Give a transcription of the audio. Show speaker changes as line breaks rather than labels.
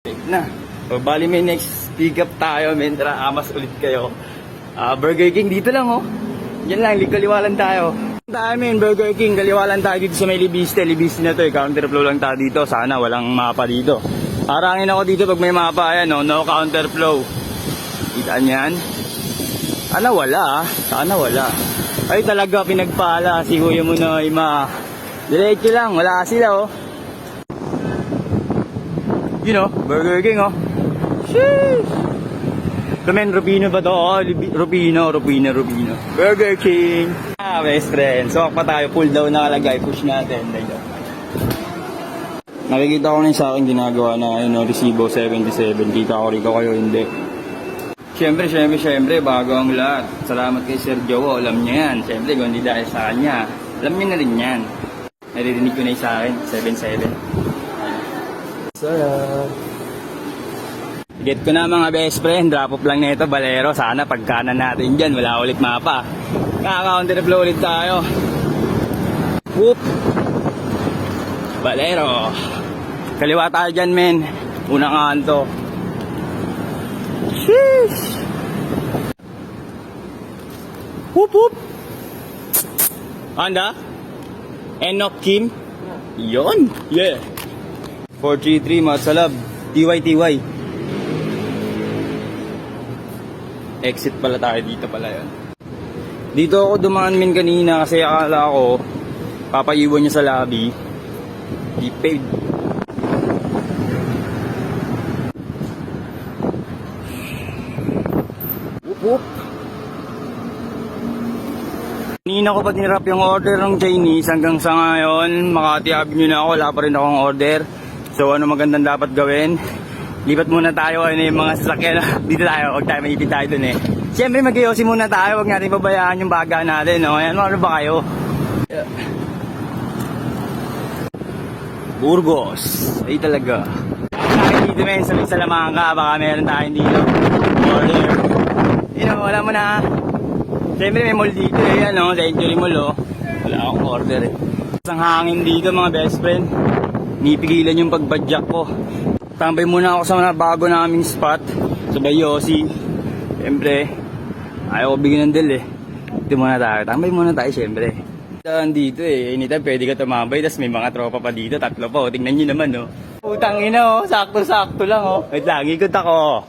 Na. So, bali may next pick up tayo, men. Tara, amas ulit kayo. Burger King, dito lang, oh. Yan lang, kaliwalan tayo. Tayo, men, Burger King, kaliwalan tayo dito sa may Libiste. Libiste na to, eh. Counterflow lang tayo dito. Sana walang mapa dito. Harangin ako dito pag may mapa, ayan, oh. No counterflow. Kitaan yan. Sana wala, ah. Sana wala. Ay, talaga, pinagpala. Si Kuya mo na, ima. Diretso lang, wala sila, oh. You know, Burger King, oh. Sheesh! Kamen, Rubino ba to? Oh, Rubino. Burger King! Best friend. So, pa tayo. Pull down nakalagay. Push natin. Nakikita ko na yung sa akin ginagawa na, resibo 77. Kita ko rin kayo, hindi. Siyempre, bago ang lahat. Salamat kay Sir Jowo. Alam niya yan. Siyempre, kung hindi dahil sa kanya. Alam niya na rin yan. Naririnig ko na yung sa akin. 77. Sarap. Get ko na mga best friend. Drop off lang nito, Balero. Sana pagkanan natin dyan. Wala ulit mapa. Kaka-counterflow ulit tayo. Whoop. Balero. Kaliwa tayo dyan, men. Unang kanto. Sheesh. Whoop whoop. Anda? Enoch Kim? Yon. Yeah. 433 Matsalab. TY. Exit pala tayo, dito pala yun. Dito ako dumaan min kanina kasi akala ko papaiwan niya sa lobby. Di paid. Whoop. Kanina ko pa tinrap yung order ng Chinese hanggang sa ngayon. Makati Avenue na ako, wala pa rin akong order. So ano magandang dapat gawin? Lipat muna tayo, yung mga sasakyan. Dito tayo, huwag tayo maipit tayo dun eh. Siyempre mag-iossi muna tayo, huwag natin pabayaan yung baga natin. No? Ayan, ano ba kayo? Burgos. Ay talaga. Bakit dito men, sa Salamanca, baka meron tayong dito. Order. Wala mo na. Siyempre may mall dito eh, Century Mall oh. Wala akong order eh. Isang hangin dito mga best friend. Nipigilan yung pagbadyak ko. Tambay muna ako sa mga bago naming spot. Sa Bayosi. Siyempre, ayaw ko bigyan ng deal eh. Dito muna tayo. Tambay muna tayo siyempre. Dito eh. Anytime pwede ka tumambay. Tapos may mga tropa pa dito. 3 pa oh. Tingnan nyo naman oh. Putang ina oh. Sakto-sakto lang oh. Wait lang, ikot ako.